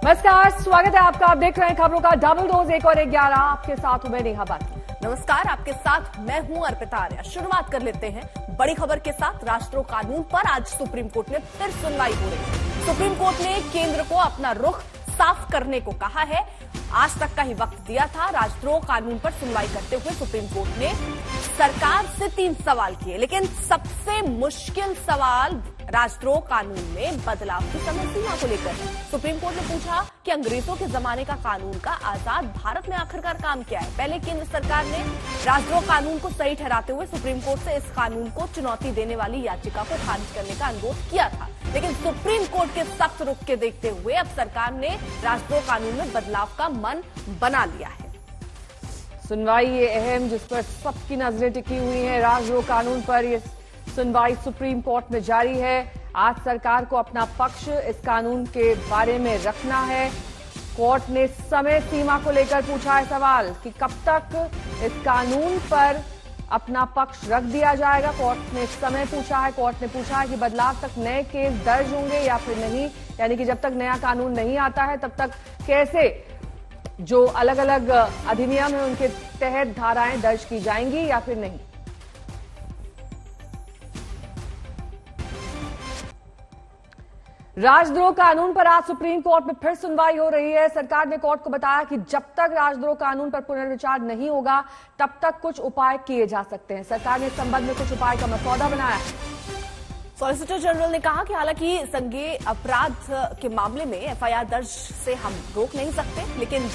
नमस्कार, स्वागत है आपका। आप देख रहे हैं खबरों का डबल डोज 1 और 11। आपके साथ हूं मैं नेहा बाकी। नमस्कार, आपके साथ मैं हूं अर्पिता आर्या। शुरुआत कर लेते हैं बड़ी खबर के साथ। राष्ट्रीय कानून पर आज सुप्रीम कोर्ट में फिर सुनवाई हो रही है। सुप्रीम कोर्ट ने केंद्र को अपना रुख साफ करने को कहा है। आज तक का ही वक्त दिया था। राष्ट्रीय कानून पर सुनवाई करते हुए सुप्रीम कोर्ट ने सरकार से 3 सवाल किए, लेकिन सबसे मुश्किल सवाल राष्ट्रीय कानून में बदलाव की समय सीमा को लेकर। सुप्रीम कोर्ट ने पूछा कि अंग्रेजों के जमाने का कानून का आजाद भारत में आखिरकार काम क्या है। पहले केंद्र सरकार ने राष्ट्रीय कानून को सही ठहराते हुए सुप्रीम कोर्ट से इस कानून को चुनौती देने वाली याचिका को खारिज करने का अनुरोध किया था, लेकिन सुप्रीम कोर्ट के सख्त रुख के देखते हुए अब सरकार ने राष्ट्रीय कानून में बदलाव का मन बना लिया है। सुनवाई ये अहम, जिस पर सबकी नजरें टिकी हुई हैं, राष्ट्रीय कानून पर ये सुनवाई सुप्रीम कोर्ट में जारी है। आज सरकार को अपना पक्ष इस कानून के बारे में रखना है। कोर्ट ने समय सीमा को लेकर पूछा है सवाल कि कब तक इस कानून पर अपना पक्ष रख दिया जाएगा। कोर्ट ने समय पूछा है। कोर्ट ने पूछा है कि बदलाव तक नए केस दर्ज होंगे या फिर नहीं, यानी कि जब तक नया कानून नहीं आता है तब तक कैसे जो अलग अलग अधिनियम है उनके तहत धाराएं दर्ज की जाएंगी या फिर नहीं। राजद्रोह कानून पर आज सुप्रीम कोर्ट में फिर सुनवाई हो रही है। सरकार ने कोर्ट को बताया कि जब तक राजद्रोह कानून पर पुनर्विचार नहीं होगा तब तक कुछ उपाय किए जा सकते हैं। सरकार ने इस संबंध में कुछ उपाय का मसौदा बनाया है। सॉलिसिटर जनरल ने कहा कि हालांकि संज्ञेय अपराध के मामले में एफआईआर दर्ज से हम रोक नहीं सकते, लेकिन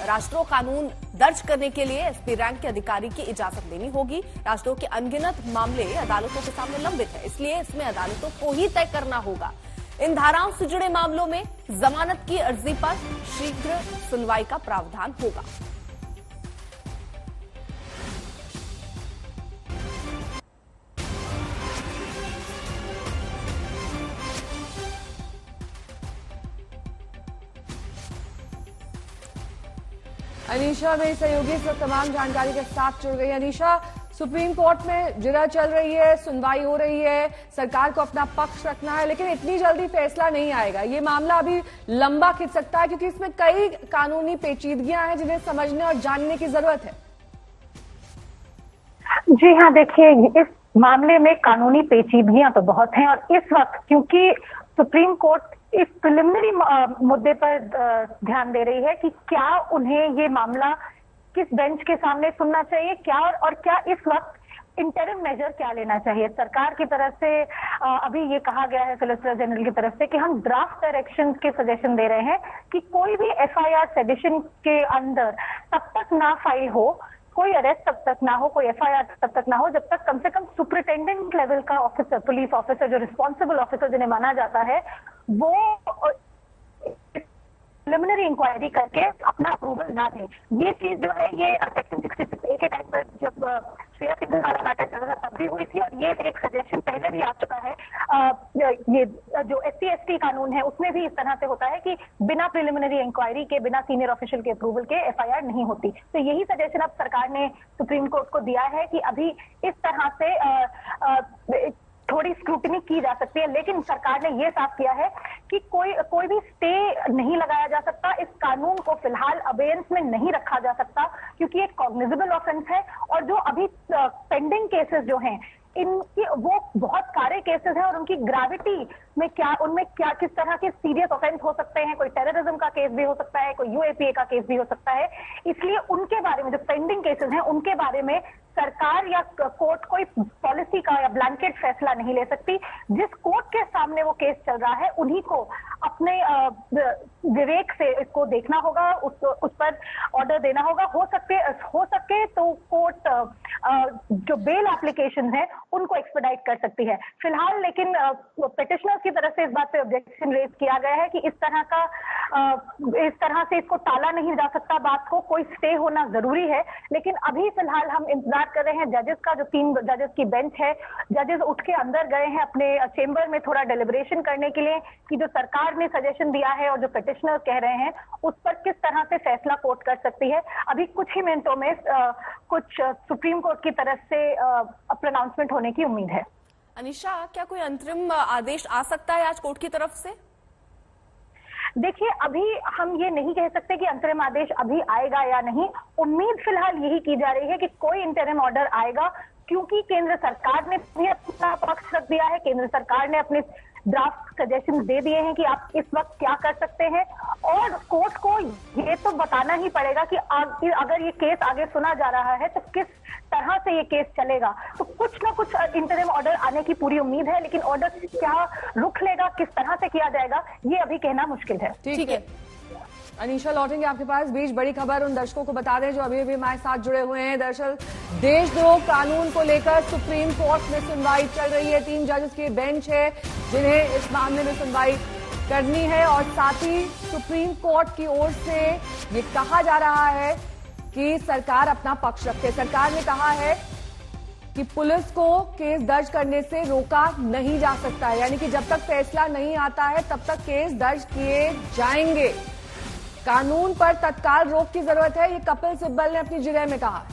राष्ट्रीय कानून दर्ज करने के लिए एसपी रैंक के अधिकारी की इजाजत लेनी होगी। राष्ट्रों के अनगिनत मामले अदालतों के सामने लंबित है, इसलिए इसमें अदालतों को ही तय करना होगा। इन धाराओं से जुड़े मामलों में जमानत की अर्जी पर शीघ्र सुनवाई का प्रावधान होगा। अनीशा मेरी सहयोगी सब तमाम जानकारी के साथ जुड़ गई। अनीशा, सुप्रीम कोर्ट में जिरह चल रही है, सुनवाई हो रही है, सरकार को अपना पक्ष रखना है, लेकिन इतनी जल्दी फैसला नहीं आएगा। ये मामला अभी लंबा खिंच सकता है क्योंकि इसमें कई कानूनी पेचीदगियां हैं जिन्हें समझने और जानने की जरूरत है। जी हाँ, देखिए, इस मामले में कानूनी पेचीदगियां तो बहुत हैं और इस वक्त क्योंकि सुप्रीम कोर्ट इस प्रिलिमिनरी मुद्दे पर ध्यान दे रही है कि क्या उन्हें ये मामला किस बेंच के सामने सुनना चाहिए, क्या और क्या इस वक्त इंटरिम मेजर क्या लेना चाहिए। सरकार की तरफ से अभी ये कहा गया है सॉलिसिटर जनरल की तरफ से कि हम ड्राफ्ट डायरेक्शंस के सजेशन दे रहे हैं कि कोई भी एफआईआर सेडिशन के अंदर तब तक ना फाइल हो, कोई अरेस्ट तब तक ना हो, कोई एफआईआर तब तक ना हो जब तक कम से कम सुपरिटेंडेंट लेवल का ऑफिसर, पुलिस ऑफिसर, जो रिस्पॉन्सिबल ऑफिसर जिन्हें माना जाता है, वो प्रिलिमिनरी इंक्वायरी करके अपना अप्रूवल ना दें। ये चीज जो है ये सेक्शन 66A के टाइम पर जब श्रेया सिंघल वाला मैटर चल रहा तब भी हुई थी और ये एक सजेशन पहले भी आ चुका है। ये जो SC/ST कानून है उसमें भी इस तरह से होता है कि बिना प्रिलिमिनरी इंक्वायरी के, बिना सीनियर ऑफिशियल के अप्रूवल के एफआईआर नहीं होती। तो यही सजेशन अब सरकार ने सुप्रीम कोर्ट को दिया है कि अभी इस तरह से थोड़ी स्क्रूटनी की जा सकती है, लेकिन सरकार ने ये साफ किया है कि कोई भी स्टे नहीं लगाया जा सकता। इस कानून को फिलहाल अबेयंस में नहीं रखा जा सकता क्योंकि एक कॉग्निजेबल ऑफेंस है और जो अभी पेंडिंग केसेस जो हैं इनकी वो बहुत सारे केसेस हैं और उनकी ग्रेविटी में उनमें किस तरह के सीरियस ऑफेंस हो सकते हैं। कोई टेररिज्म का केस भी हो सकता है, कोई यूएपीए का केस भी हो सकता है। इसलिए उनके बारे में, जो पेंडिंग केसेस हैं उनके बारे में सरकार या कोर्ट कोई पॉलिसी का या ब्लैंकेट फैसला नहीं ले सकती। जिस कोर्ट के सामने वो केस चल रहा है उन्हीं को अपने विवेक से इसको देखना होगा, उस पर ऑर्डर देना होगा। हो सके तो कोर्ट जो बेल एप्लीकेशन है उनको एक्सपेडाइट कर सकती है। फिलहाल लेकिन पिटिशनर्स की तरफ से इस बात पे ऑब्जेक्शन रेज किया गया है कि इस तरह से इसको टाला नहीं जा सकता। बात को कोई स्टे होना जरूरी है, लेकिन अभी फिलहाल हम इंतजार कर रहे हैं जजेस का, जो 3 जजेस की बेंच है। जजेस उठ के अंदर गए हैं अपने चेंबर में थोड़ा डेलिब्रेशन करने के लिए कि जो सरकार ने सजेशन दिया है और जो पिटिशनर कह रहे हैं उस पर किस तरह से फैसला कोर्ट कर सकती है। अभी कुछ ही मिनटों में कुछ सुप्रीम कोर्ट की तरफ से प्रोनाउंसमेंट होने की उम्मीद है। अनीशा, क्या कोई अंतरिम आदेश आ सकता है आज कोर्ट की तरफ से? देखिए, अभी हम ये नहीं कह सकते कि अंतरिम आदेश अभी आएगा या नहीं। उम्मीद फिलहाल यही की जा रही है कि कोई इंटरिम ऑर्डर आएगा, क्योंकि केंद्र सरकार ने भी अपना पक्ष रख दिया है। केंद्र सरकार ने अपने ड्राफ्ट सजेशन दे दिए हैं कि आप इस वक्त क्या कर सकते हैं, और कोर्ट को ये तो बताना ही पड़ेगा कि अगर ये केस आगे सुना जा रहा है तो किस तरह से ये केस चलेगा। तो कुछ ना कुछ इंटरिम ऑर्डर आने की पूरी उम्मीद है, लेकिन ऑर्डर क्या रुख लेगा, किस तरह से किया जाएगा, ये अभी कहना मुश्किल है। ठीक है अनीशा, लौटेंगे आपके पास। बीच बड़ी खबर उन दर्शकों को बता दें जो अभी भी हमारे साथ जुड़े हुए हैं। दरअसल देशद्रोह कानून को लेकर सुप्रीम कोर्ट में सुनवाई चल रही है। 3 जजेस की बेंच है जिन्हें इस मामले में सुनवाई करनी है, और साथ ही सुप्रीम कोर्ट की ओर से ये कहा जा रहा है कि सरकार अपना पक्ष रखे। सरकार ने कहा है कि पुलिस को केस दर्ज करने से रोका नहीं जा सकता है, यानी कि जब तक फैसला नहीं आता है तब तक केस दर्ज किए जाएंगे। कानून पर तत्काल रोक की जरूरत है, ये कपिल सिब्बल ने अपनी जिरह में कहा।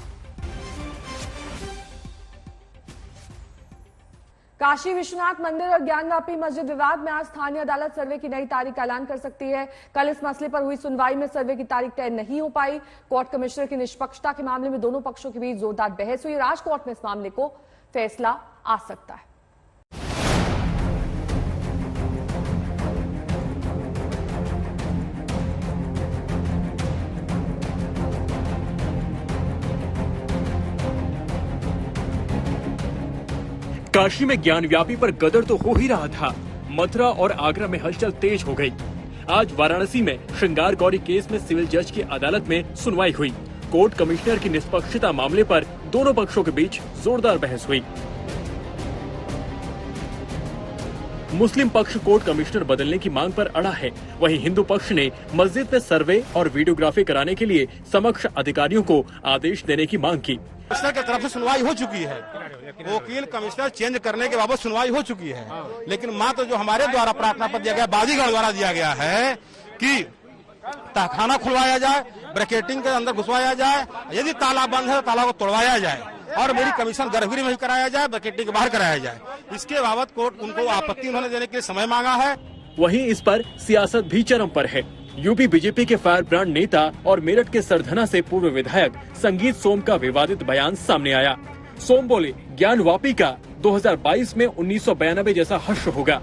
काशी विश्वनाथ मंदिर और ज्ञानवापी मस्जिद विवाद में आज स्थानीय अदालत सर्वे की नई तारीख का ऐलान कर सकती है। कल इस मसले पर हुई सुनवाई में सर्वे की तारीख तय नहीं हो पाई। कोर्ट कमिश्नर की निष्पक्षता के मामले में दोनों पक्षों के बीच जोरदार बहस हुई। आज कोर्ट में इस मामले को फैसला आ सकता है। काशी में ज्ञानव्यापी पर गदर तो हो ही रहा था, मथुरा और आगरा में हलचल तेज हो गई। आज वाराणसी में श्रृंगार गौरी केस में सिविल जज की अदालत में सुनवाई हुई। कोर्ट कमिश्नर की निष्पक्षता मामले पर दोनों पक्षों के बीच जोरदार बहस हुई। मुस्लिम पक्ष कोर्ट कमिश्नर बदलने की मांग पर अड़ा है, वहीं हिंदू पक्ष ने मस्जिद में सर्वे और वीडियोग्राफी कराने के लिए समक्ष अधिकारियों को आदेश देने की मांग की। कमिश्नर की तरफ से सुनवाई हो चुकी है, वकील कमिश्नर चेंज करने के बाबत सुनवाई हो चुकी है, लेकिन मात्र जो हमारे द्वारा प्रार्थना पत्र दिया गया, बाजीगढ़ द्वारा दिया गया है कि तहखाना खुलवाया जाए, ब्रैकेटिंग के अंदर घुसवाया जाए, यदि ताला बंद है तो ताला को तोड़वाया जाए, और मेरी कमीशन गर्भगृह में ही कराया जाए, ब्रैकेटिंग के बाहर कराया जाए। इसके बाबत कोर्ट उनको आपत्ति उन्होंने देने के लिए समय मांगा है। वहीं इस पर सियासत भी चरम पर है। यूपी बीजेपी के फायर ब्रांड नेता और मेरठ के सरधना से पूर्व विधायक संगीत सोम का विवादित बयान सामने आया। सोम बोले, ज्ञानवापी का 2022 में 1992 जैसा हश्र होगा।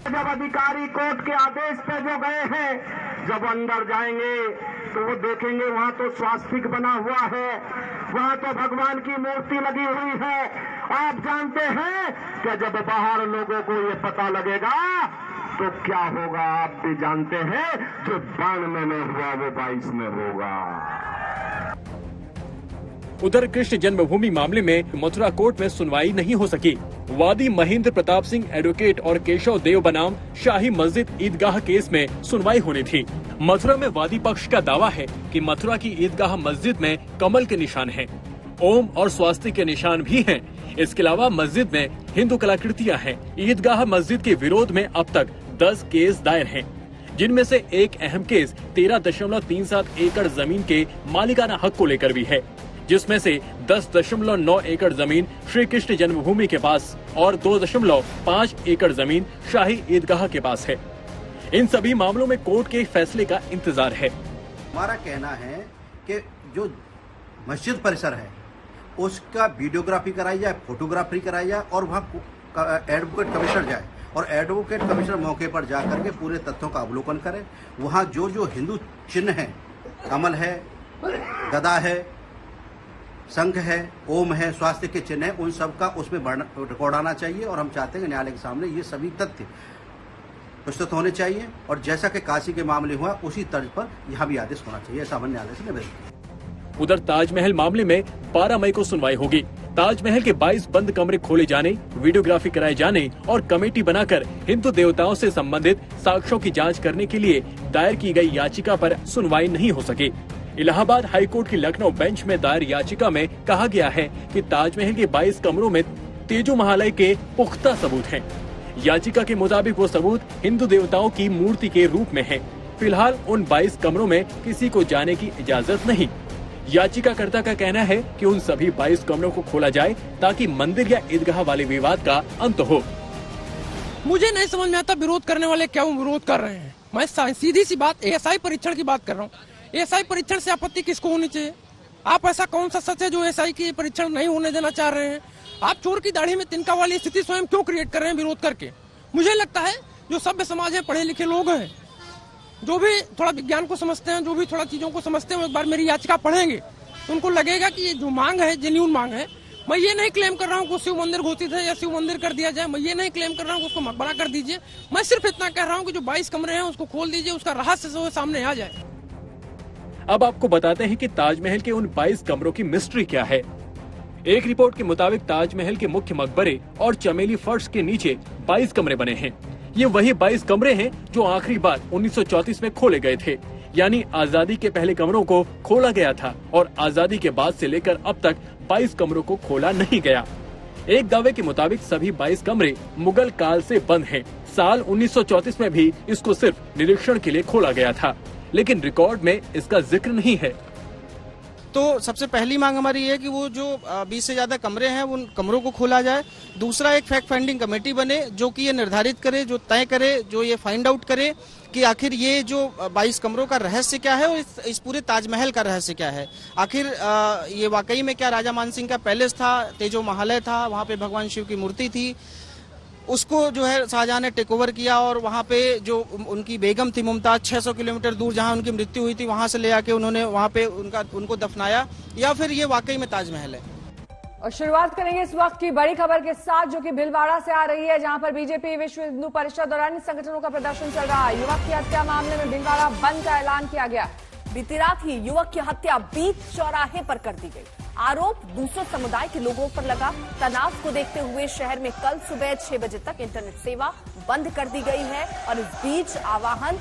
जब अधिकारी कोर्ट के आदेश पे जो गए हैं, जब अंदर जाएंगे तो वो देखेंगे वहाँ तो स्वास्तिक बना हुआ है, वहाँ तो भगवान की मूर्ति लगी हुई है। आप जानते हैं कि जब बाहर लोगों को ये पता लगेगा तो क्या होगा, आप भी जानते हैं। जो 92 में हुआ वो 22 में होगा। उधर कृष्ण जन्मभूमि मामले में मथुरा कोर्ट में सुनवाई नहीं हो सकी। वादी महेंद्र प्रताप सिंह एडवोकेट और केशव देव बनाम शाही मस्जिद ईदगाह केस में सुनवाई होनी थी। मथुरा में वादी पक्ष का दावा है कि मथुरा की ईदगाह मस्जिद में कमल के निशान हैं, ओम और स्वास्तिक के निशान भी हैं। इसके अलावा मस्जिद में हिंदू कलाकृतियां हैं। ईदगाह मस्जिद के विरोध में अब तक 10 केस दायर हैं, जिनमें से एक अहम केस 13.37 एकड़ जमीन के मालिकाना हक को लेकर भी है, जिसमें से 10.9 एकड़ जमीन श्री कृष्ण जन्मभूमि के पास और 2.5 एकड़ जमीन शाही ईदगाह के पास है। इन सभी मामलों में कोर्ट के फैसले का इंतजार है। हमारा कहना है कि जो मस्जिद परिसर है उसका वीडियोग्राफी कराई जाए, फोटोग्राफी कराई जाए, और वहाँ एडवोकेट कमिश्नर जाए और एडवोकेट कमिश्नर मौके पर जाकर के पूरे तथ्यों का अवलोकन करे। वहाँ जो जो हिंदू चिन्ह है, कमल है, गदा है, शंख है, ओम है, स्वास्तिक के चिन्ह है, उन सब का उसमें रिकॉर्ड आना चाहिए। और हम चाहते हैं कि न्यायालय के सामने ये सभी तथ्य प्रस्तुत होने चाहिए, और जैसा कि काशी के मामले हुआ उसी तर्ज पर यहाँ भी आदेश होना चाहिए, ऐसा हमने न्यायालय से निवेदन किया। उधर ताजमहल मामले में 12 मई को सुनवाई होगी। ताजमहल के 22 बंद कमरे खोले जाने, वीडियोग्राफी कराए जाने और कमेटी बनाकर हिंदू देवताओं से संबंधित साक्ष्यों की जांच करने के लिए दायर की गई याचिका पर सुनवाई नहीं हो सकी। इलाहाबाद हाईकोर्ट की लखनऊ बेंच में दायर याचिका में कहा गया है कि ताजमहल के 22 कमरों में तेजो महालय के पुख्ता सबूत हैं। याचिका के मुताबिक वो सबूत हिंदू देवताओं की मूर्ति के रूप में है। फिलहाल उन 22 कमरों में किसी को जाने की इजाजत नहीं। याचिकाकर्ता का कहना है कि उन सभी 22 कमरों को खोला जाए ताकि मंदिर या ईदगाह वाले विवाद का अंत हो। मुझे नहीं समझ में आता विरोध करने वाले क्यों विरोध कर रहे हैं। मैं सीधी सी बात एएसआई परीक्षण की बात कर रहा हूँ। एएसआई परीक्षण से आपत्ति किसको होनी चाहिए? आप ऐसा कौन सा सच है जो एएसआई की परीक्षण नहीं होने देना चाह रहे हैं? आप चोर की दाढ़ी में तिनका वाली स्थिति स्वयं क्यों क्रिएट कर रहे हैं विरोध करके? मुझे लगता है जो सभ्य समाज है, पढ़े लिखे लोग हैं, जो भी थोड़ा विज्ञान को समझते हैं, जो भी थोड़ा चीजों को समझते हैं, वो एक बार मेरी याचिका पढ़ेंगे तो उनको लगेगा कि ये जो मांग है जेन्युइन मांग है। मैं ये नहीं क्लेम कर रहा हूँ कि शिव मंदिर घोषित है या शिव मंदिर कर दिया जाए। मैं ये नहीं क्लेम कर रहा हूँ कि उसको मकबरा कर दीजिए। मैं सिर्फ इतना कह रहा हूँ कि जो 22 कमरे हैं उसको खोल दीजिए, उसका रहस्य सामने आ जाए। अब आपको बताते हैं कि ताजमहल के उन 22 कमरों की मिस्ट्री क्या है। एक रिपोर्ट के मुताबिक ताजमहल के मुख्य मकबरे और चमेली फर्श के नीचे 22 कमरे बने हैं। ये वही 22 कमरे हैं जो आखिरी बार 1934 में खोले गए थे, यानी आजादी के पहले कमरों को खोला गया था और आजादी के बाद से लेकर अब तक 22 कमरों को खोला नहीं गया। एक दावे के मुताबिक सभी 22 कमरे मुगल काल से बंद हैं। साल 1934 में भी इसको सिर्फ निरीक्षण के लिए खोला गया था, लेकिन रिकॉर्ड में इसका जिक्र नहीं है। तो सबसे पहली मांग हमारी है कि वो जो 20 से ज्यादा कमरे हैं उन कमरों को खोला जाए। दूसरा, एक फैक्ट फाइंडिंग कमेटी बने जो कि ये निर्धारित करे, जो तय करे, जो ये फाइंड आउट करे कि आखिर ये जो 22 कमरों का रहस्य क्या है और इस पूरे ताजमहल का रहस्य क्या है। आखिर ये वाकई में क्या राजा मानसिंह का पैलेस था, तेजो महालय था, वहाँ पे भगवान शिव की मूर्ति थी, उसको जो है शाहजहां ने टेक ओवर किया और वहाँ पे जो उनकी बेगम थी मुमताज 600 किलोमीटर दूर जहाँ उनकी मृत्यु हुई थी वहाँ से ले आके उन्होंने वहाँ पे उनको दफनाया, या फिर ये वाकई में ताजमहल है। और शुरुआत करेंगे इस वक्त की बड़ी खबर के साथ जो कि भीलवाड़ा से आ रही है, जहां पर बीजेपी विश्व हिंदू परिषद और अन्य संगठनों का प्रदर्शन चल रहा है। युवक की हत्या मामले में भीलवाड़ा बंद का ऐलान किया गया। बीती रात ही युवक की हत्या बीच चौराहे पर कर दी गई। आरोप दूसरे समुदाय के लोगों पर लगा। तनाव को देखते हुए शहर में कल सुबह 6 बजे तक इंटरनेट सेवा बंद कर दी गई है और इस बीच आवाहन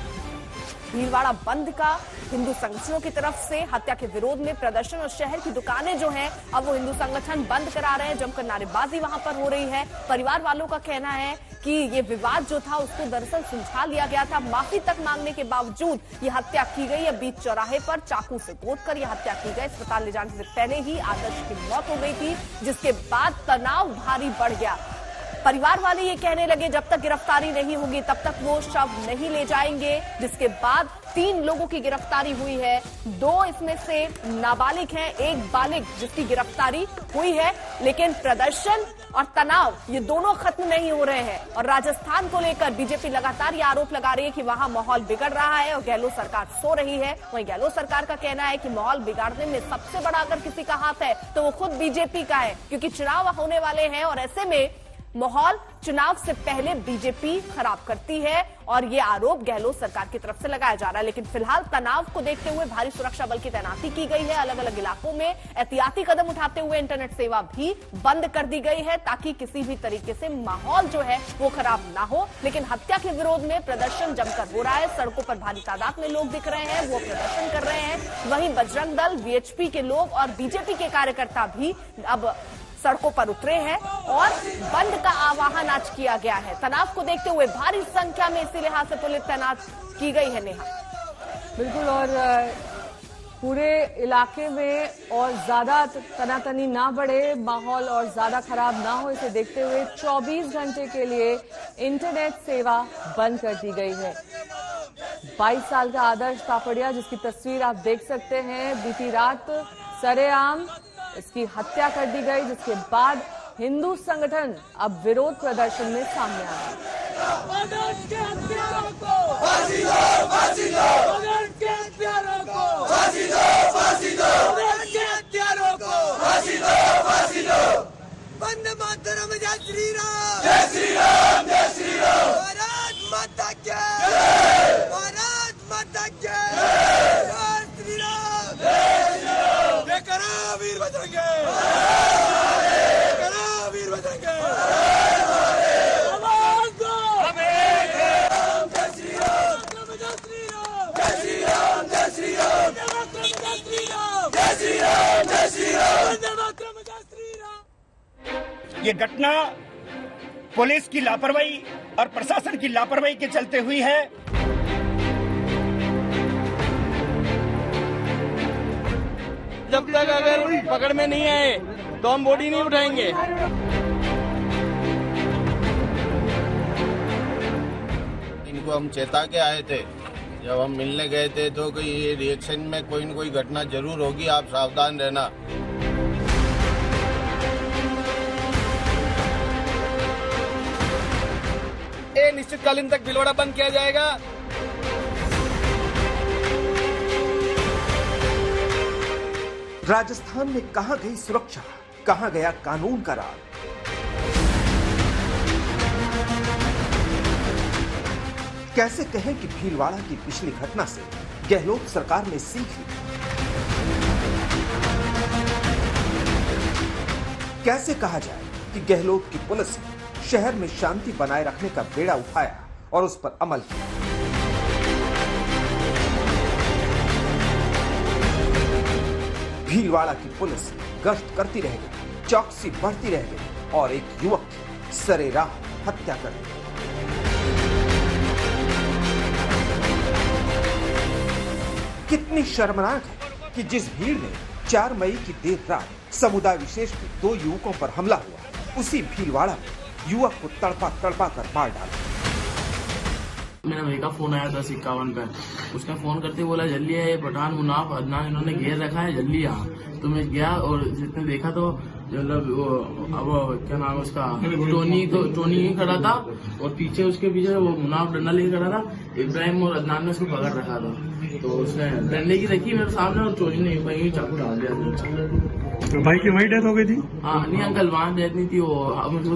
भीलवाड़ा बंद का हिंदू संगठनों की तरफ से हत्या के विरोध में प्रदर्शन और शहर की दुकानें जो हैं अब वो हिंदू संगठन बंद करा रहे हैं। जमकर नारेबाजी वहां पर हो रही है। परिवार वालों का कहना है कि ये विवाद जो था उसको दरअसल सुलझा लिया गया था। माफी तक मांगने के बावजूद ये हत्या की गई है। बीच चौराहे पर चाकू से गोदकर ये हत्या की गई। अस्पताल ले जाने से पहले ही आदर्श की मौत हो गई थी, जिसके बाद तनाव भारी बढ़ गया। परिवार वाले ये कहने लगे जब तक गिरफ्तारी नहीं होगी तब तक वो शव नहीं ले जाएंगे, जिसके बाद 3 लोगों की गिरफ्तारी हुई है। 2 इसमें से नाबालिग हैं, 1 बालिग जिसकी गिरफ्तारी हुई है। लेकिन प्रदर्शन और तनाव ये दोनों खत्म नहीं हो रहे हैं और राजस्थान को लेकर बीजेपी लगातार ये आरोप लगा रही है कि वहां माहौल बिगड़ रहा है और गहलोत सरकार सो रही है। वहीं गहलोत सरकार का कहना है कि माहौल बिगाड़ने में सबसे बड़ा अगर किसी का हाथ है तो वो खुद बीजेपी का है, क्योंकि चुनाव होने वाले हैं और ऐसे में माहौल चुनाव से पहले बीजेपी खराब करती है और ये आरोप गहलोत सरकार की तरफ से लगाया जा रहा है। लेकिन फिलहाल तनाव को देखते हुए भारी सुरक्षा बल की तैनाती की गई है। अलग अलग इलाकों में एहतियाती कदम उठाते हुए इंटरनेट सेवा भी बंद कर दी गई है ताकि किसी भी तरीके से माहौल जो है वो खराब ना हो। लेकिन हत्या के विरोध में प्रदर्शन जमकर हो रहा है। सड़कों पर भारी तादाद में लोग दिख रहे हैं, वो प्रदर्शन कर रहे हैं। वहीं बजरंग दल, वीएचपी के लोग और बीजेपी के कार्यकर्ता भी अब सड़कों पर उतरे हैं और बंद का आह्वान आज किया गया है। तनाव को देखते हुए भारी संख्या में इसी लिहाज से पुलिस तैनात की गई है। नेहा, बिल्कुल, और पूरे इलाके में और ज्यादा तनातनी ना बढ़े, माहौल और ज्यादा खराब ना हो, इसे देखते हुए 24 घंटे के लिए इंटरनेट सेवा बंद कर दी गई है। 22 साल का आदर्श तापड़िया, जिसकी तस्वीर आप देख सकते हैं, बीती रात सरेआम इसकी हत्या कर दी गई, जिसके बाद हिंदू संगठन अब विरोध प्रदर्शन में सामने आ गए। वंदे मातरम, जय श्री राम, जय श्री राम, जय श्री राम, भारत माता की जय, भारत माता की जय, जय श्री राम, जय श्री राम, जय करो वीर बजरंगे, जय करो वीर बजरंगे, आवाज दो, हम एक हैं, जय श्री राम, जय श्री राम, जय श्री राम, जय श्री राम, जय श्री राम, जय श्री राम, जय श्री राम, वंदे मातरम, जय श्री राम। ये घटना पुलिस की लापरवाही और प्रशासन की लापरवाही के चलते हुई है। जब तक अगर पकड़ में नहीं आए तो हम बॉडी नहीं उठाएंगे। इनको हम चेता के आए थे। जब हम मिलने गए थे तो कि ये रिएक्शन में कोई न कोई घटना जरूर होगी, आप सावधान रहना। निश्चितकालीन तक भीलवाड़ा बंद किया जाएगा। राजस्थान में कहां गई सुरक्षा, कहां गया कानून का राज? कैसे कहें कि भीलवाड़ा की पिछली घटना से गहलोत सरकार ने सीख ली? कैसे कहा जाए कि गहलोत की पुलिस ने शहर में शांति बनाए रखने का बेड़ा उठाया और उस पर अमल किया? भीलवाड़ा की पुलिस गश्त करती रह गई, चौकसी बढ़ती रह गई और एक युवक की सरेराह हत्या कर दी। कितनी शर्मनाक है कि जिस भीड़ में 4 मई की देर रात समुदाय विशेष के 2 युवकों पर हमला हुआ, उसी भीलवाड़ा में युवक को तड़पा तड़पा कर मार डाला। मेरे भाई का फोन आया 10:51 पे, उसने फोन करते बोला जल्दी है, पठान मुनाफ अदनान इन्होंने घेर रखा है, जल्दी आ। तो मैं गया और जिसने देखा तो मतलब अब क्या नाम है उसका, टोनी ही खड़ा था और पीछे उसके पीछे वो मुनाफ डंडा लेके खड़ा था। इब्राहिम और अदनान ने उसको पकड़ रखा था, तो उसने डंडे की रखी मेरे सामने और टोनी ने वहीं चाकू डाल दिया। तो भाई की वही डेथ हो गई थी? हाँ नहीं अंकल, वहाँ डेथ नहीं थी, वो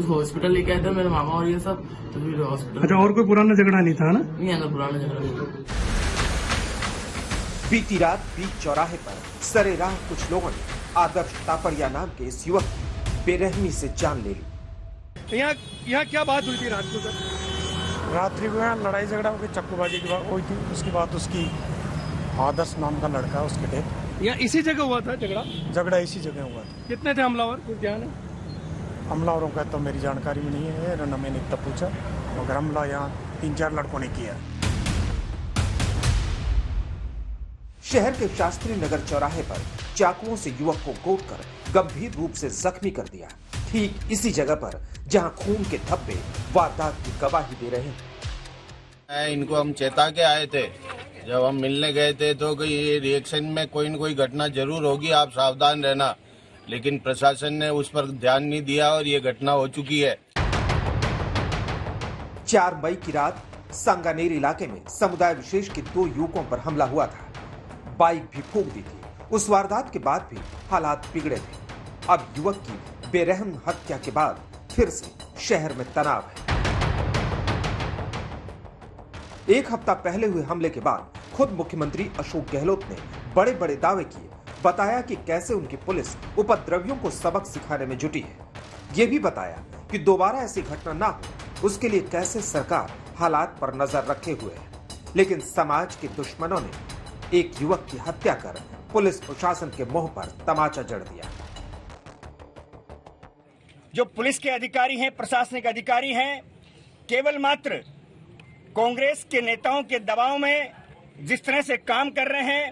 हॉस्पिटल लेके आए थे मेरे मामा और ये सब, तो फिर हॉस्पिटल। अच्छा, और कोई पुराना झगड़ा नहीं था ना? नहीं अंकल, पुराना झगड़ा नहीं था। बीती रात बीच चौराहे पर सरेराह कुछ लोगों ने आदर्श तापड़िया नाम के इस युवक की बेरहमी से जान ले ली। यहाँ क्या बात हुई थी रात को? रात्रि को यहाँ लड़ाई झगड़ा होकर चक्कूबाजी की बात हुई थी। उसके बाद उसकी आदर्श नाम का लड़का, उसके डेथ। यहाँ इसी जगह हुआ था झगड़ा? झगड़ा इसी जगह हुआ था। कितने थे हमलावर, कुछ ध्यान है? हमलावरों का तो मेरी जानकारी में नहीं है, न मैंने इतना पूछा, मगर हमला यहाँ 3-4 लड़कों ने किया। शहर के शास्त्री नगर चौराहे पर चाकुओं से युवक को गोदकर गंभीर रूप से जख्मी कर दिया, ठीक इसी जगह पर जहां खून के धब्बे वारदात की गवाही दे रहे हैं। इनको हम चेता के आए थे। जब हम मिलने गए थे तो कि ये रिएक्शन में कोई न कोई घटना जरूर होगी, आप सावधान रहना। लेकिन प्रशासन ने उस पर ध्यान नहीं दिया और ये घटना हो चुकी है। 4 मई की रात सांगानेर इलाके में समुदाय विशेष के 2 युवकों पर हमला हुआ था। बाइक भी फूंक दी थी। उस वारदात के बाद भी हालात बिगड़े थे। अब युवक की बेरहम हत्या के बाद फिर से शहर में तनाव है। एक हफ्ता पहले हुए हमले के बाद खुद मुख्यमंत्री अशोक गहलोत ने बड़े बड़े दावे किए, बताया कि कैसे उनकी पुलिस उपद्रवियों को सबक सिखाने में जुटी है। ये भी बताया कि दोबारा ऐसी घटना ना हो, उसके लिए कैसे सरकार हालात पर नजर रखे हुए है। लेकिन समाज के दुश्मनों ने एक युवक की हत्या कर पुलिस प्रशासन के मुंह पर तमाचा जड़ दिया। जो पुलिस के अधिकारी हैं, प्रशासनिक अधिकारी हैं, केवल मात्र कांग्रेस के नेताओं के दबाव में जिस तरह से काम कर रहे हैं,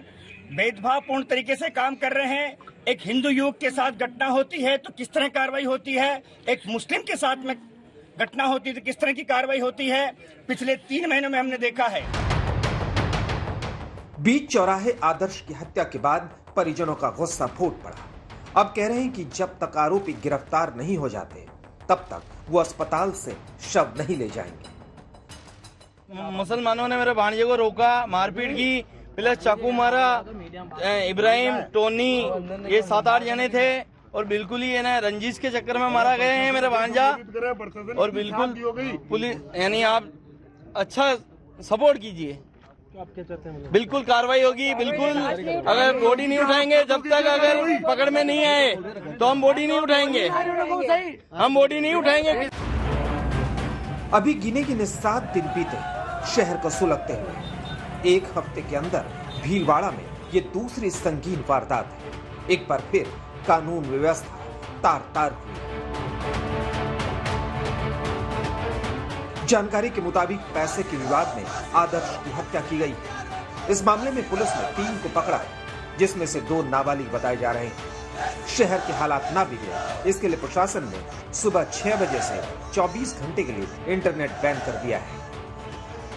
भेदभावपूर्ण तरीके से काम कर रहे हैं। एक हिंदू युवक के साथ घटना होती है तो किस तरह कार्रवाई होती है, एक मुस्लिम के साथ में घटना होती है तो किस तरह की कार्रवाई होती है, पिछले 3 महीनों में हमने देखा है। बीच चौराहे आदर्श की हत्या के बाद परिजनों का गुस्सा फूट पड़ा। अब कह रहे हैं कि जब तक आरोपी गिरफ्तार नहीं हो जाते तब तक वो अस्पताल से शव नहीं ले जाएंगे। मुसलमानों ने मेरे भांजे को रोका, मारपीट की, प्लस चाकू मारा। इब्राहिम, टोनी, ये 7-8 जने थे और बिल्कुल ही ना रंजिश के चक्कर में मारा गए हैं मेरा भांजा। और बिल्कुल पुलिस यानी आप अच्छा सपोर्ट कीजिए, बिल्कुल कार्रवाई होगी। बिल्कुल अगर बॉडी नहीं उठाएंगे, जब तक अगर पकड़ में नहीं आए तो हम बॉडी नहीं उठाएंगे, हम बॉडी नहीं उठाएंगे। अभी गिने गिने 7 दिन बीते शहर को सुलगते हुए। एक हफ्ते के अंदर भीलवाड़ा में ये दूसरी संगीन वारदात है। एक बार फिर कानून व्यवस्था तार-तार हुई। जानकारी के मुताबिक पैसे के विवाद में आदर्श की हत्या की गई। इस मामले में पुलिस ने 3 को पकड़ा है, जिसमें से 2 नाबालिग बताए जा रहे हैं। शहर के हालात ना बिगड़े, इसके लिए प्रशासन ने सुबह 6 बजे से 24 घंटे के लिए इंटरनेट बैन कर दिया है।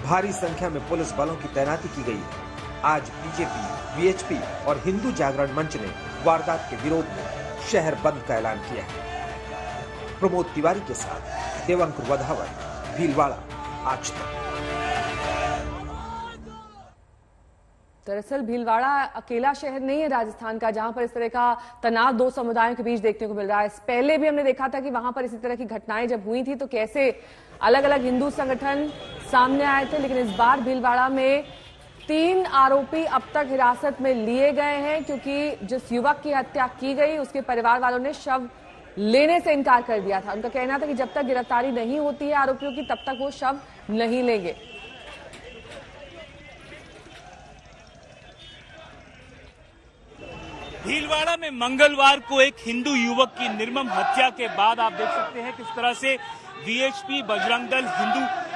भारी संख्या में पुलिस बलों की तैनाती की गई है। आज बीजेपी, वीएचपी और हिंदू जागरण मंच ने वारदात के विरोध में शहर बंद का ऐलान किया है। प्रमोद तिवारी के साथ देवंकर वधावन, भीलवाड़ा, आज तक। दरअसल भीलवाड़ा अकेला शहर नहीं है राजस्थान का जहां पर इस तरह का तनाव दो समुदायों के बीच देखने को मिल रहा है। पहले भी हमने देखा था कि वहां पर इसी तरह की घटनाएं जब हुई थी तो कैसे अलग अलग हिंदू संगठन सामने आए थे, लेकिन इस बार भीलवाड़ा में 3 आरोपी अब तक हिरासत में लिए गए हैं क्योंकि जिस युवक की हत्या की गई उसके परिवार वालों ने शव लेने से इनकार कर दिया था। उनका कहना था कि जब तक गिरफ्तारी नहीं होती है आरोपियों की तब तक वो शव नहीं लेंगे। भीलवाड़ा में मंगलवार को एक हिंदू युवक की निर्मम हत्या के बाद आप देख सकते हैं किस तरह से वीएचपी, बजरंग दल,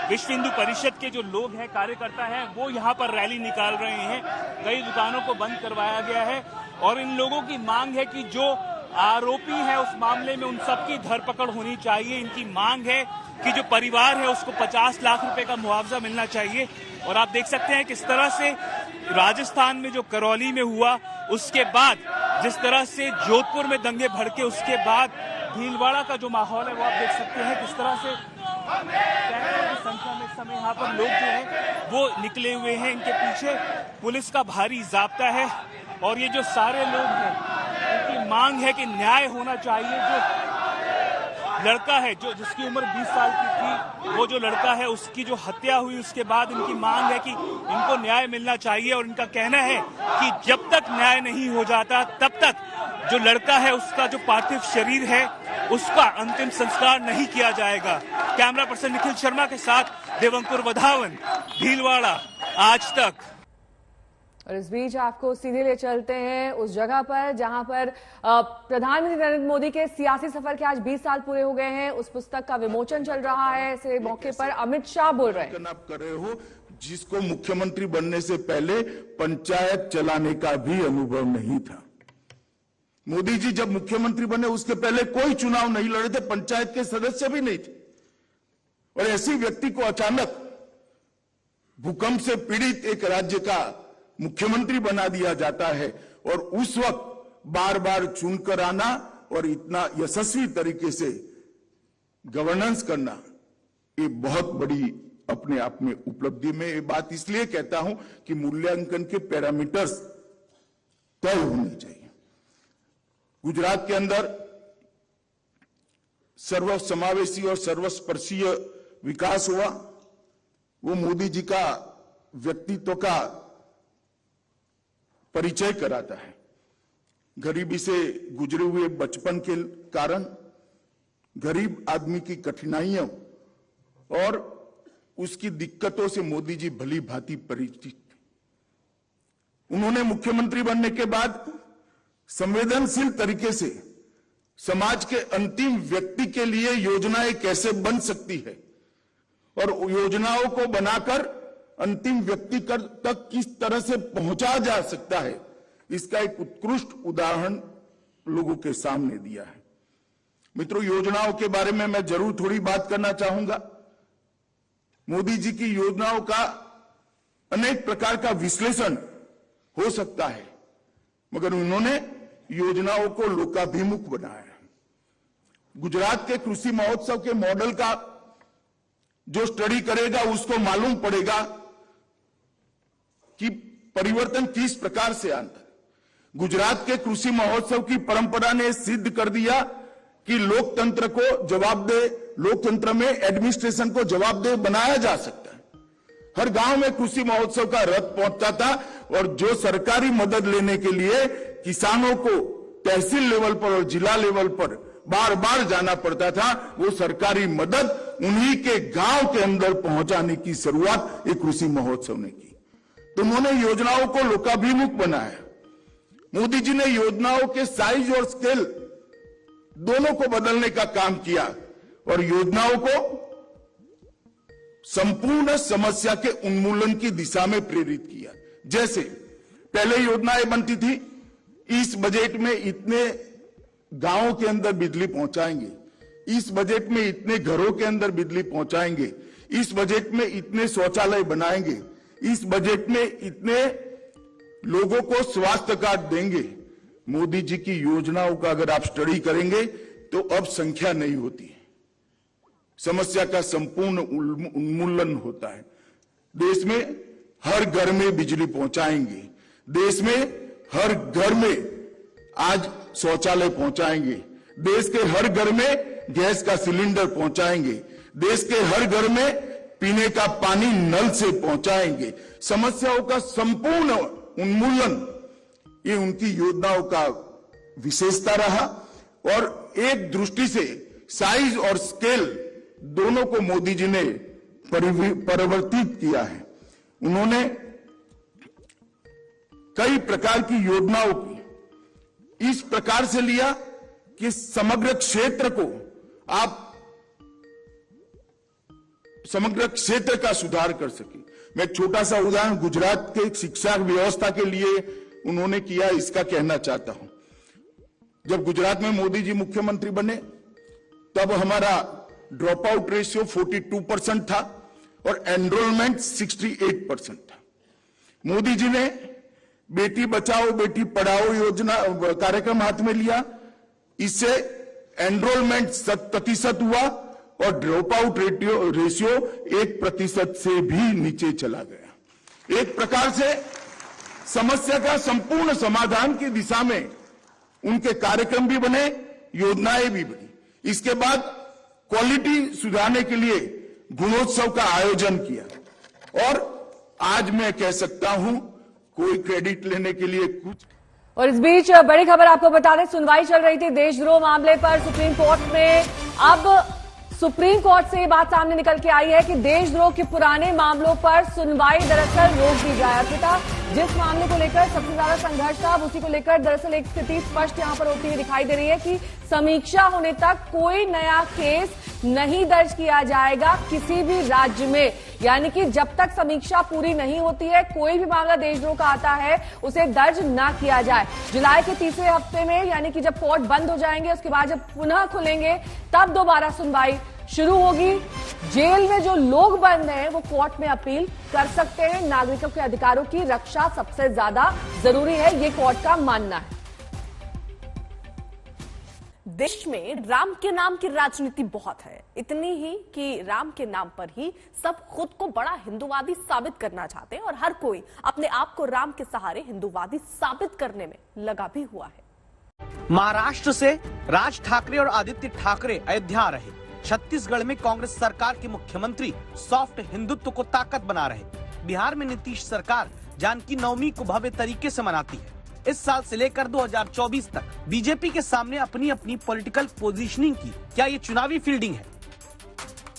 विश्व हिंदू परिषद के जो लोग हैं, कार्यकर्ता हैं, वो यहाँ पर रैली निकाल रहे हैं। कई दुकानों को बंद करवाया गया है और इन लोगों की मांग है कि जो आरोपी है उस मामले में उन सबकी धरपकड़ होनी चाहिए। इनकी मांग है कि जो परिवार है उसको 50 लाख रुपए का मुआवजा मिलना चाहिए। और आप देख सकते हैं किस तरह से राजस्थान में जो करौली में हुआ उसके बाद जिस तरह से जोधपुर में दंगे भड़के उसके बाद भीलवाड़ा का जो माहौल है वो आप देख सकते हैं किस तरह से संख्या में इस समय यहाँ पर लोग जो हैं वो निकले हुए हैं। इनके पीछे पुलिस का भारी जाब्ता है और ये जो सारे लोग हैं उनकी मांग है कि न्याय होना चाहिए। जो लड़का है जिसकी उम्र 20 साल की थी, वो जो लड़का है उसकी जो हत्या हुई उसके बाद इनकी मांग है कि इनको न्याय मिलना चाहिए। और इनका कहना है कि जब तक न्याय नहीं हो जाता तब तक जो लड़का है उसका जो पार्थिव शरीर है उसका अंतिम संस्कार नहीं किया जाएगा। कैमरा पर्सन निखिल शर्मा के साथ देवंकर वधावन, भीलवाड़ा, आज तक। और इस बीच आपको सीधे ले चलते हैं उस जगह पर जहां पर प्रधानमंत्री नरेंद्र मोदी के सियासी सफर के आज 20 साल पूरे हो गए हैं। उस पुस्तक का विमोचन चल रहा है। ऐसे मौके पर अमित शाह बोल रहे हैं। आप कर रहे हो जिसको मुख्यमंत्री बनने से पहले पंचायत चलाने का भी अनुभव नहीं था। मोदी जी जब मुख्यमंत्री बने उसके पहले कोई चुनाव नहीं लड़े थे, पंचायत के सदस्य भी नहीं थे। और ऐसी व्यक्ति को अचानक भूकंप से पीड़ित एक राज्य का मुख्यमंत्री बना दिया जाता है और उस वक्त बार बार चुनकर आना और इतना यशस्वी तरीके से गवर्नेंस करना, ये बहुत बड़ी अपने आप में उपलब्धि। में ये बात इसलिए कहता हूं कि मूल्यांकन के पैरामीटर्स तय होने चाहिए। गुजरात के अंदर सर्वसमावेशी और सर्वस्पर्शीय विकास हुआ। वो मोदी जी का व्यक्तित्व का परिचय कराता है। गरीबी से गुजरे हुए बचपन के कारण गरीब आदमी की कठिनाइयों और उसकी दिक्कतों से मोदी जी भली भांति परिचित। उन्होंने मुख्यमंत्री बनने के बाद संवेदनशील तरीके से समाज के अंतिम व्यक्ति के लिए योजनाएं कैसे बन सकती है और योजनाओं को बनाकर अंतिम व्यक्ति तक किस तरह से पहुंचा जा सकता है, इसका एक उत्कृष्ट उदाहरण लोगों के सामने दिया है। मित्रों, योजनाओं के बारे में मैं जरूर थोड़ी बात करना चाहूंगा। मोदी जी की योजनाओं का अनेक प्रकार का विश्लेषण हो सकता है, मगर उन्होंने योजनाओं को लोकाभिमुख बनाया है। गुजरात के कृषि महोत्सव के मॉडल का जो स्टडी करेगा उसको मालूम पड़ेगा कि परिवर्तन किस प्रकार से आता है। गुजरात के कृषि महोत्सव की परंपरा ने सिद्ध कर दिया कि लोकतंत्र को जवाबदेह, लोकतंत्र में एडमिनिस्ट्रेशन को जवाबदेह बनाया जा सकता है। हर गांव में कृषि महोत्सव का रथ पहुंचता था और जो सरकारी मदद लेने के लिए किसानों को तहसील लेवल पर और जिला लेवल पर बार बार जाना पड़ता था, वो सरकारी मदद उन्हीं के गांव के अंदर पहुंचाने की शुरुआत एक कृषि महोत्सव ने की। तो उन्होंने योजनाओं को लोकाभिमुख बनाया। मोदी जी ने योजनाओं के साइज और स्केल दोनों को बदलने का काम किया और योजनाओं को संपूर्ण समस्या के उन्मूलन की दिशा में प्रेरित किया। जैसे पहले योजनाएं बनती थी, इस बजट में इतने गांवों के अंदर बिजली पहुंचाएंगे, इस बजट में इतने घरों के अंदर बिजली पहुंचाएंगे, इस बजट में इतने शौचालय बनाएंगे, इस बजट में इतने लोगों को स्वास्थ्य कार्ड देंगे। मोदी जी की योजनाओं का अगर आप स्टडी करेंगे तो अब संख्या नहीं होती है, समस्या का संपूर्ण उन्मूलन होता है। देश में हर घर में बिजली पहुंचाएंगे, देश में हर घर में आज शौचालय पहुंचाएंगे, देश के हर घर में गैस का सिलेंडर पहुंचाएंगे, देश के हर घर में पीने का पानी नल से पहुंचाएंगे। समस्याओं का संपूर्ण उन्मूलन ये उनकी योजनाओं का विशेषता रहा और एक दृष्टि से साइज और स्केल दोनों को मोदी जी ने परिवर्तित किया है। उन्होंने कई प्रकार की योजनाओं की इस प्रकार से लिया कि समग्र क्षेत्र को आप समग्र क्षेत्र का सुधार कर सके। मैं छोटा सा उदाहरण गुजरात के शिक्षा व्यवस्था के लिए उन्होंने किया, इसका कहना चाहता हूं। जब गुजरात में मोदी जी मुख्यमंत्री बने तब हमारा ड्रॉप आउट रेशियो 42% था और एनरोलमेंट 68% था। मोदी जी ने बेटी बचाओ बेटी पढ़ाओ योजना कार्यक्रम हाथ में लिया, इससे एनरोलमेंट 100% हुआ और ड्रॉप आउट रेशियो 1% से भी नीचे चला गया। एक प्रकार से समस्या का संपूर्ण समाधान की दिशा में उनके कार्यक्रम भी बने, योजनाएं भी बनी। इसके बाद क्वालिटी सुधारने के लिए गुणोत्सव का आयोजन किया और आज मैं कह सकता हूं कोई क्रेडिट लेने के लिए कुछ। और इस बीच बड़ी खबर आपको बता दें, सुनवाई चल रही थी देशद्रोह मामले पर सुप्रीम कोर्ट में। अब सुप्रीम कोर्ट से ये बात सामने निकल के आई है कि देशद्रोह के पुराने मामलों पर सुनवाई दरअसल रोक दी जाए। अर्पिता, जिस मामले को लेकर सबसे ज्यादा संघर्ष था उसी को लेकर दरअसल एक स्थिति स्पष्ट यहां पर होती हुई दिखाई दे रही है कि समीक्षा होने तक कोई नया केस नहीं दर्ज किया जाएगा किसी भी राज्य में। यानी कि जब तक समीक्षा पूरी नहीं होती है कोई भी मामला देशद्रोह का आता है उसे दर्ज ना किया जाए। जुलाई के तीसरे हफ्ते में यानी कि जब कोर्ट बंद हो जाएंगे उसके बाद जब पुनः खुलेंगे तब दोबारा सुनवाई शुरू होगी। जेल में जो लोग बंद हैं वो कोर्ट में अपील कर सकते हैं। नागरिकों के अधिकारों की रक्षा सबसे ज्यादा जरूरी है, ये कोर्ट का मानना है। देश में राम के नाम की राजनीति बहुत है, इतनी ही कि राम के नाम पर ही सब खुद को बड़ा हिंदूवादी साबित करना चाहते हैं और हर कोई अपने आप को राम के सहारे हिंदूवादी साबित करने में लगा भी हुआ है। महाराष्ट्र से राज ठाकरे और आदित्य ठाकरे अयोध्या आ रहे। छत्तीसगढ़ में कांग्रेस सरकार के मुख्यमंत्री सॉफ्ट हिंदुत्व को ताकत बना रहे। बिहार में नीतीश सरकार जानकी नवमी को भव्य तरीके से मनाती है। इस साल से लेकर 2024 तक बीजेपी के सामने अपनी अपनी पॉलिटिकल पोजीशनिंग की क्या ये चुनावी फील्डिंग है?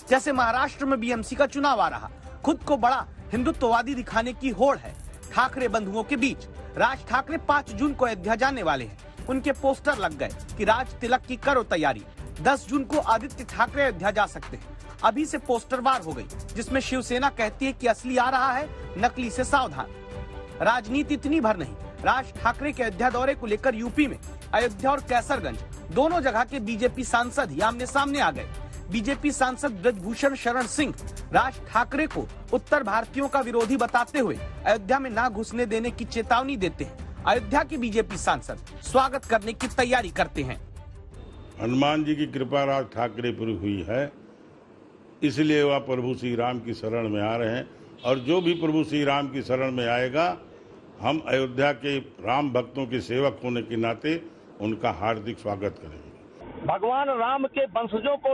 जैसे महाराष्ट्र में बीएमसी का चुनाव आ रहा, खुद को बड़ा हिंदुत्ववादी दिखाने की होड़ है ठाकरे बंधुओं के बीच। राज ठाकरे 5 जून को अयोध्या जाने वाले हैं। उनके पोस्टर लग गए कि राज तिलक की करो तैयारी। 10 जून को आदित्य ठाकरे अयोध्या जा सकते हैं। अभी से पोस्टर वार हो गई जिसमें शिवसेना कहती है कि असली आ रहा है, नकली से सावधान। राजनीति इतनी भर नहीं, राज ठाकरे के अयोध्या दौरे को लेकर यूपी में अयोध्या और कैसरगंज दोनों जगह के बीजेपी सांसद ही आमने सामने आ गए। बीजेपी सांसद ब्रजभूषण शरण सिंह राज ठाकरे को उत्तर भारतीयों का विरोधी बताते हुए अयोध्या में ना घुसने देने की चेतावनी देते हैं। अयोध्या के बीजेपी सांसद स्वागत करने की तैयारी करते हैं। हनुमान जी की कृपा राज ठाकरे पर हुई है, इसलिए वह प्रभु श्री राम की शरण में आ रहे हैं और जो भी प्रभु श्री राम की शरण में आएगा, हम अयोध्या के राम भक्तों के सेवक होने के नाते उनका हार्दिक स्वागत करेंगे। भगवान राम के वंशजों को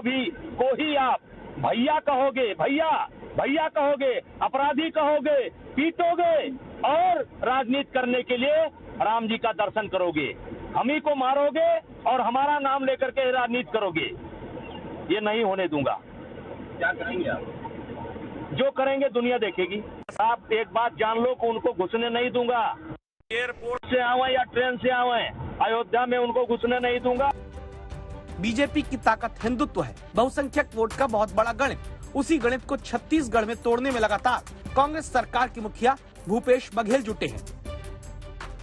ही आप भैया कहोगे, भैया कहोगे, अपराधी कहोगे, पीटोगे और राजनीति करने के लिए राम जी का दर्शन करोगे। हम ही को मारोगे और हमारा नाम लेकर के राजनीति करोगे। ये नहीं होने दूंगा। क्या करेंगे आप? जो करेंगे दुनिया देखेगी। आप एक बात जान लो कि उनको घुसने नहीं दूंगा। एयरपोर्ट से आवे या ट्रेन से आवे, अयोध्या में उनको घुसने नहीं दूंगा। बीजेपी की ताकत हिंदुत्व है, बहुसंख्यक वोट का बहुत बड़ा गणित। उसी गणित को छत्तीसगढ़ में तोड़ने में लगातार कांग्रेस सरकार के मुखिया भूपेश बघेल जुटे हैं।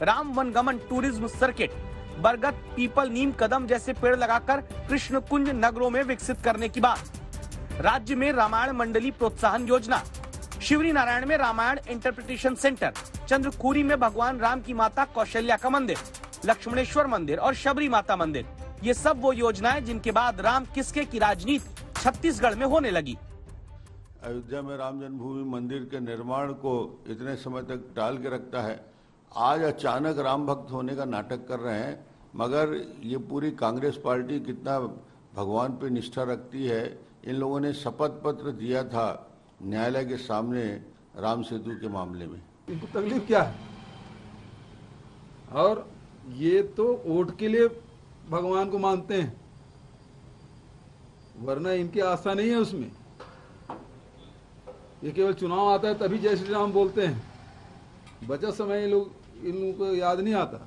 राम वनगमन टूरिज्म सर्किट, बरगद, पीपल, नीम, कदम जैसे पेड़ लगाकर कृष्ण कुंज नगरों में विकसित करने की बात। राज्य में रामायण मंडली प्रोत्साहन योजना, शिवरी नारायण में रामायण इंटरप्रिटेशन सेंटर, चंद्रखुरी में भगवान राम की माता कौशल्या का मंदिर, लक्ष्मणेश्वर मंदिर और शबरी माता मंदिर, ये सब वो योजनाएं जिनके बाद राम किसके की राजनीति छत्तीसगढ़ में होने लगी। अयोध्या में राम जन्मभूमि मंदिर के निर्माण को इतने समय तक टाल के रखता है, आज अचानक राम भक्त होने का नाटक कर रहे हैं। मगर ये पूरी कांग्रेस पार्टी कितना भगवान पे निष्ठा रखती है। इन लोगों ने शपथ पत्र दिया था न्यायालय के सामने राम सेतु के मामले में। इनको तकलीफ क्या है? और ये तो वोट के लिए भगवान को मानते हैं, वरना इनकी आस्था नहीं है उसमें। ये केवल चुनाव आता है तभी जय श्री राम बोलते हैं, बचा समय इन लोगों को याद नहीं आता।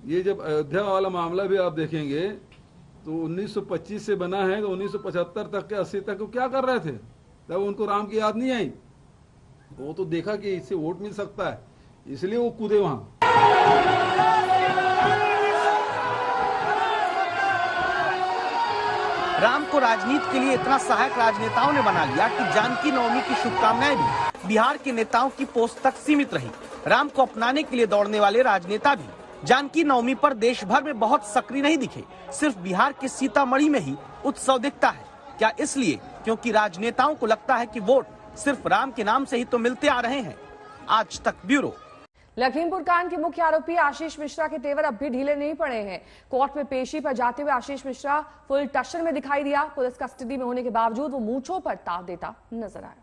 ये जब अयोध्या वाला मामला भी आप देखेंगे तो 1925 से बना है, तो 1975 तक के 80 तक वो क्या कर रहे थे? तब उनको राम की याद नहीं आई। वो तो देखा कि इससे वोट मिल सकता है, इसलिए वो कूदे वहां। राम को राजनीति के लिए इतना सहायक राजनेताओं ने बना लिया कि जानकी नवमी की शुभकामनाएं भी बिहार के नेताओं की पोस्ट तक सीमित रही। राम को अपनाने के लिए दौड़ने वाले राजनेता भी जानकी नवमी पर देश भर में बहुत सक्रिय नहीं दिखे। सिर्फ बिहार के सीतामढ़ी में ही उत्सव दिखता है। क्या इसलिए क्योंकि राजनेताओं को लगता है कि वोट सिर्फ राम के नाम से ही तो मिलते आ रहे हैं। आज तक ब्यूरो। लखीमपुर कांड के मुख्य आरोपी आशीष मिश्रा के तेवर अब भी ढीले नहीं पड़े हैं। कोर्ट में पेशी पर जाते हुए आशीष मिश्रा फुल टशन में दिखाई दिया। पुलिस कस्टडी में होने के बावजूद वो मूंछों पर ताव देता नजर आया।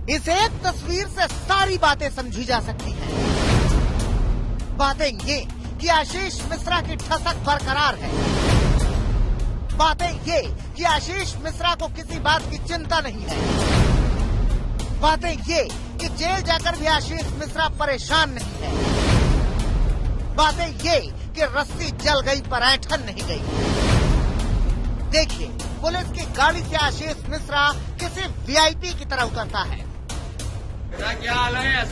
इस एक तस्वीर से सारी बातें समझी जा सकती हैं। बातें ये कि आशीष मिश्रा की ठसक बरकरार है। बातें ये कि आशीष मिश्रा को किसी बात की चिंता नहीं है। बातें ये कि जेल जाकर भी आशीष मिश्रा परेशान नहीं है। बातें ये कि रस्सी जल गई पर ऐंठन नहीं गई। देखिए, पुलिस की गाड़ी से आशीष मिश्रा किसी वीआईपी की तरह उतरता है। क्या हाल है?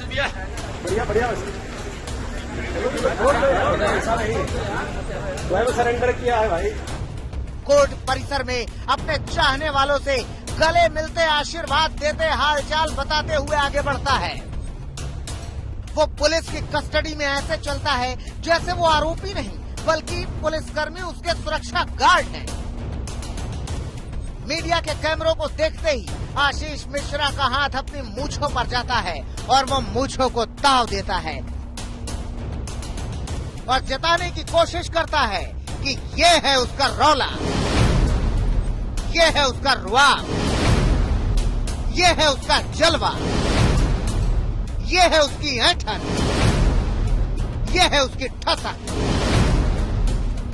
बढ़िया बढ़िया। सरेंडर किया है भाई। कोर्ट परिसर में अपने चाहने वालों से गले मिलते, आशीर्वाद देते, हालचाल बताते हुए आगे बढ़ता है। वो पुलिस की कस्टडी में ऐसे चलता है जैसे वो आरोपी नहीं बल्कि पुलिसकर्मी उसके सुरक्षा गार्ड हैं। मीडिया के कैमरों को देखते ही आशीष मिश्रा का हाथ अपनी मूंछों पर जाता है और वो मूंछों को ताव देता है और जताने की कोशिश करता है कि ये है उसका रौला, ये है उसका रुआब, ये है उसका जलवा, ये है उसकी ऐंठन, ये है उसकी ठसक।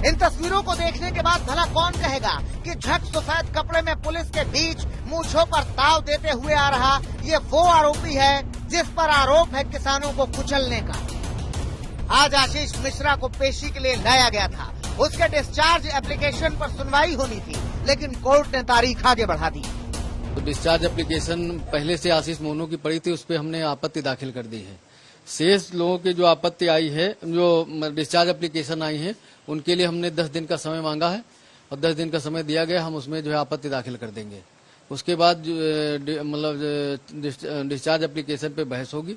इन तस्वीरों को देखने के बाद भला कौन कहेगा कि झट सफेद कपड़े में पुलिस के बीच मूंछों पर ताव देते हुए आ रहा ये वो आरोपी है जिस पर आरोप है किसानों को कुचलने का। आज आशीष मिश्रा को पेशी के लिए लाया गया था। उसके डिस्चार्ज एप्लीकेशन पर सुनवाई होनी थी, लेकिन कोर्ट ने तारीख आगे बढ़ा दी। तो डिस्चार्ज एप्लीकेशन पहले से आशीष मोनू की पड़ी थी, उस पर हमने आपत्ति दाखिल कर दी है। शेष लोगों की जो आपत्ति आई है, जो डिस्चार्ज एप्लीकेशन आई है, उनके लिए हमने 10 दिन का समय मांगा है और 10 दिन का समय दिया गया। हम उसमें जो है आपत्ति दाखिल कर देंगे। उसके बाद मतलब डिस्चार्ज एप्लीकेशन पे बहस होगी।